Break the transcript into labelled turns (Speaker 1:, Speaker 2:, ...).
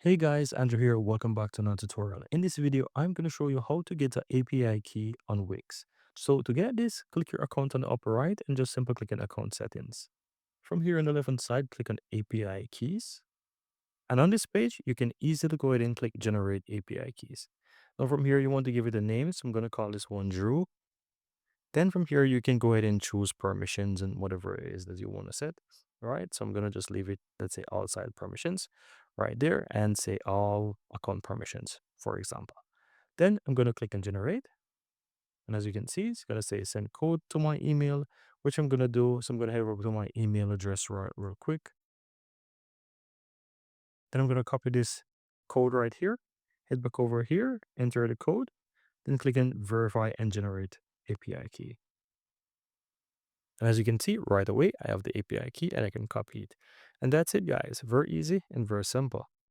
Speaker 1: Hey guys, Andrew here. Welcome back to another tutorial. In this video, I'm going to show you how to get the API key on Wix. So to get this, click your account on the upper right and just simply click on account settings. From here on the left hand side, click on API keys. And on this page, you can easily go ahead and click generate API keys. Now from here, you want to give it a name. So I'm going to call this one Drew. Then from here, you can go ahead and choose permissions and whatever it is that you want to set. All right. So I'm going to just leave it, let's say outside permissions right there and say all account permissions, for example. Then I'm going to click on generate. And as you can see, it's going to say send code to my email, which I'm going to do. So I'm going to head over to my email address real quick. Then I'm going to copy this code right here, head back over here, enter the code, then click on verify and generate API key. And as you can see right away, I have the API key and I can copy it. And that's it, guys. Very easy and very simple.